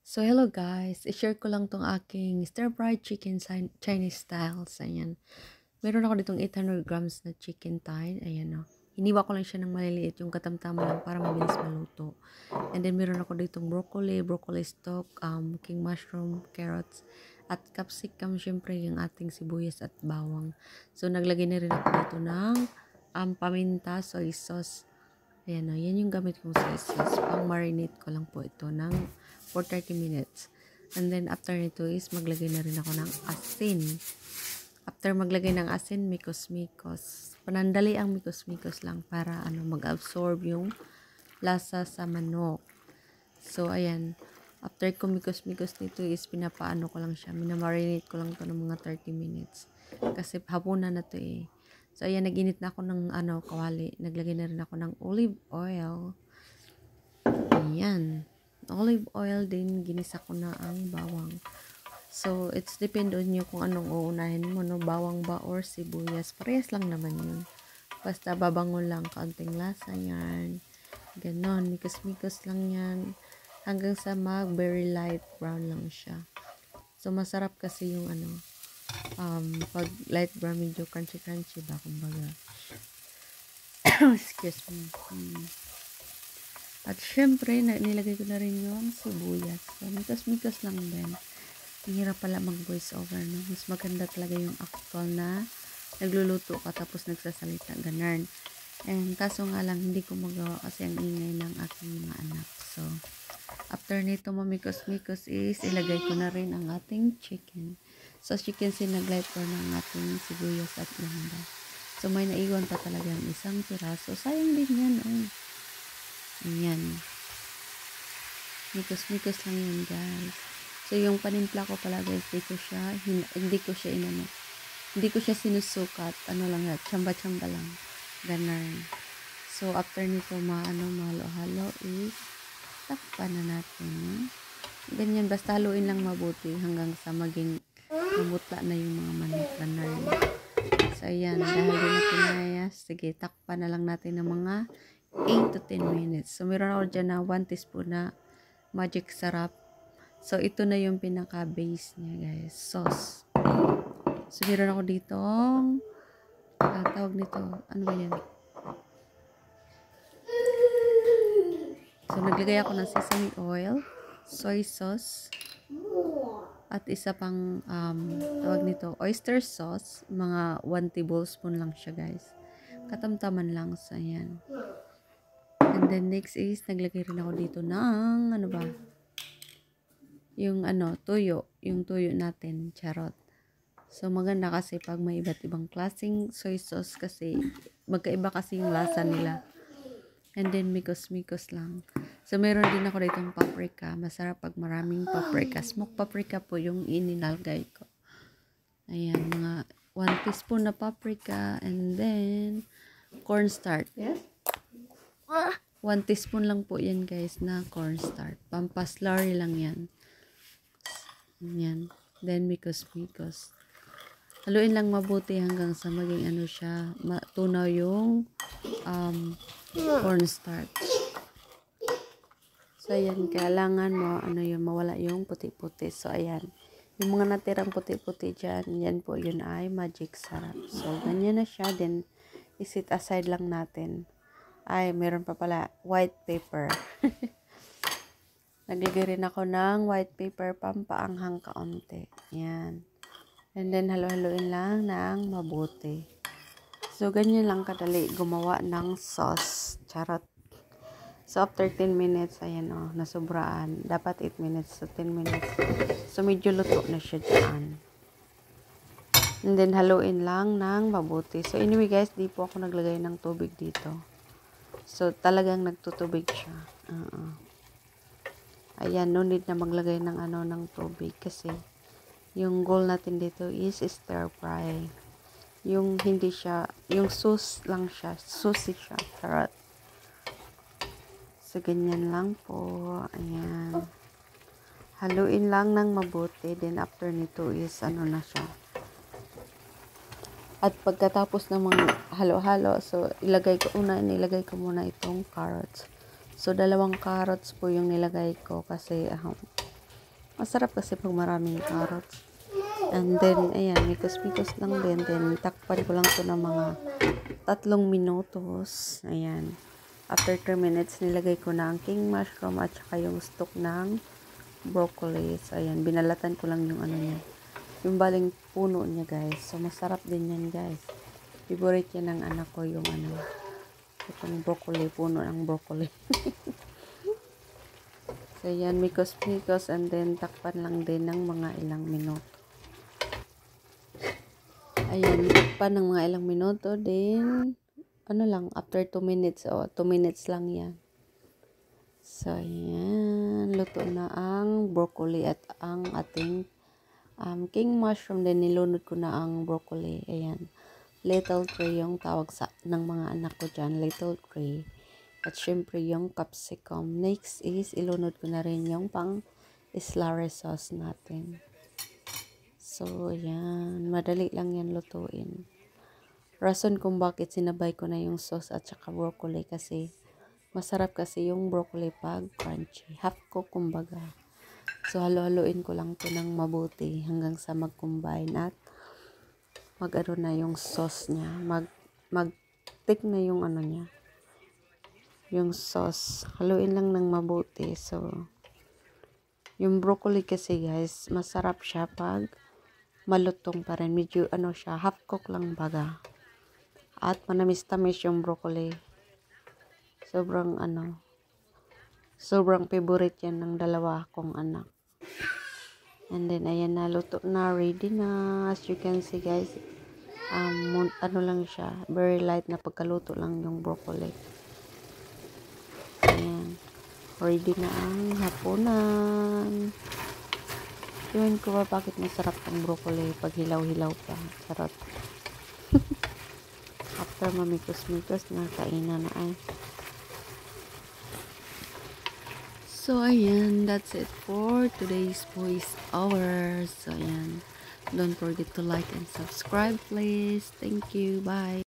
So, hello guys. I-share ko lang tong aking stir-fried chicken Chinese style. Ayan. Meron ako ditong 800 grams na chicken thigh. Ayan o. Hiniwa ko lang siya ng maliliit, yung katamtama lang para mabilis maluto. And then, meron ako ditong broccoli stock, king mushroom, carrots, at capsicum, syempre yung ating sibuyas at bawang. So, naglagay na rin ako dito ng paminta, soy sauce. Ayan o, yan yung gamit kong soy sauce. Pang-marinate ko lang po ito for 30 minutes. And then, after nito is maglagay na rin ako ng asin. After maglagay ng asin, mikos-mikos. Panandali ang mikos-mikos lang para mag-absorb yung lasa sa manok. So, ayan. After ko mikos-mikos nito is pinapaano ko lang siya. Minamarinate ko lang to ng mga 30 minutes. Kasi hapunan na to eh. So, ayan, nag-init na ako ng kawali. Naglagay na rin ako ng olive oil. Ayan. Olive oil din, ginisa ko na ang bawang. So, it's depend on you kung anong uunahin mo, no? Bawang ba or sibuyas. Parehas lang naman yun. Basta babango lang, kaunting lasa yan. Ganon, mikos-mikos lang yan. Hanggang sa very light brown lang siya. So, masarap kasi yung pag light brown, medyo crunchy-crunchy ba, kumbaga. Excuse me. At syempre, nilagay ko na rin yung sibuyas. So, mikos-mikos lang din. Ang hirap pala mag-voice over, no? Mas maganda talaga yung actual na nagluluto ka tapos nagsasalita. Ganun. And kaso nga lang, hindi ko magawa kasi ang ingay ng aking mga anak. So, after nito mamikos-mikos is ilagay ko na rin ang ating chicken. So, as you can see, nag-light brown ang ating sibuyas at lambda. So, may naiwan pa talaga ang isang piraso. Sayang din yan, oh. Ayan. Mikos-mikos lang yan, guys. So, yung panimpla ko pala, guys, hindi ko siya sinusukat. Ano lang yan, tsamba-tsamba lang. Ganun. So, after nito, mahalo-halo is takpan na natin. Ganyan, basta haluin lang mabuti hanggang sa maging mamutla na yung mga manok. Ganun. So, ayan, dahil din na pinayas, sige, takpan na lang natin ng mga 8 to 10 minutes. So, meron ako dyan na 1 teaspoon na magic sarap. So, ito na yung pinaka-base niya, guys. Sauce. So, meron ako ditong tawag nito. Ano ba yan? So, naglagay ako ng sesame oil, soy sauce, at isa pang tawag nito, oyster sauce. Mga 1 tablespoon lang siya, guys. Katamtaman lang. So, ayan. And then next is naglagay rin ako dito ng yung tuyo, yung tuyo natin, charot. So maganda kasi pag may iba't ibang klaseng soy sauce kasi magkaiba kasi yung lasa nila. And then mikos-mikos lang. So meron din ako ditong paprika. Masarap pag maraming paprika. Smoked paprika po yung ininalagay ko. Ayan, mga 1 teaspoon na paprika and then cornstarch. Yes? 1 teaspoon lang po yan, guys, na cornstarch. Pampaslurry lang yan. Yan. Then, mikos-mikos. Haluin lang mabuti hanggang sa maging siya, matunaw yung cornstarch. So, ayan. Kailangan mo, mawala yung puti-puti. So, ayan. Yung mga natirang puti-puti dyan, yan po, yun ay magic sarap. So, ganyan na siya. Then, isit aside lang natin. Ay, meron pa pala, white paper. Naglagay rin ako ng white paper pampaanghang kaunti. Yan. And then, halo-haloin lang ng mabuti. So, ganyan lang kadali gumawa ng sauce. Charot. So, after 10 minutes, ayan o, nasubraan. Dapat 8 minutes to 10 minutes. So, medyo luto na siya dyan. And then, haluin lang ng mabuti. So, anyway guys, di po ako naglagay ng tubig dito. So, talagang nagtutubig siya. Ayan, no need na maglagay ng ng tubig kasi yung goal natin dito is stir fry. Yung hindi siya, yung sauce lang siya. Saucy siya. Charot. So, ganyan lang po. Ayan. Haluin lang ng mabuti. Then, after nito is na siya. At pagkatapos ng mga halo-halo, so nilagay ko muna itong carrots. So 2 carrots po yung nilagay ko kasi Masarap kasi pag maraming carrots. And then, ayan, mikos-mikos lang din. Then, takpan ko lang to ng mga 3 minutos. Ayan. After 3 minutes, nilagay ko na ang king mushroom at saka yung stock ng broccoli. So, ayan, binalatan ko lang yung ano niya. Yung baling puno niya, guys. So, masarap din yan, guys. Favorite yan ng anak ko, yung ano, itong broccoli, puno ng broccoli. So, ayan, mikos-mikos and then takpan lang din ng mga ilang minuto. Ayan, takpan ng mga ilang minuto, then ano lang, after 2 minutes, 2 minutes lang yan. So, ayan, luto na ang broccoli at ang ating king mushroom. Then, nilunod ko na ang broccoli. Ayan, little tray yung tawag ng mga anak ko dyan, little tray. At syempre, yung capsicum. Next is, ilunod ko na rin yung pang slurry sauce natin. So, ayan, madali lang yan lutuin. Rason kung bakit sinabay ko na yung sauce at saka broccoli kasi masarap kasi yung broccoli pag crunchy. Half cook kumbaga. So, halo-haloin ko lang to ng mabuti hanggang sa mag-combine at mag-ano na yung sauce niya. Mag-thick na yung ano niya. Yung sauce. Haluin lang ng mabuti. So, yung broccoli kasi guys, masarap siya pag malutong pa rin. Medyo ano siya, half cook lang baga. At manamis-tamis yung broccoli. Sobrang ano, sobrang favorite yan ng dalawa kong anak. And then, ayan na, luto na, ready na. As you can see guys, ano lang siya, very light na pagkaluto lang yung broccoli. Ayan, ready na ang hapunan. Iwan ko ba bakit masarap ang broccoli pag hilaw-hilaw pa. Charot. After mamikos-mikos na kainan na ay. So, ayan, that's it for today's voice hour. So, ayan, don't forget to like and subscribe, please. Thank you. Bye.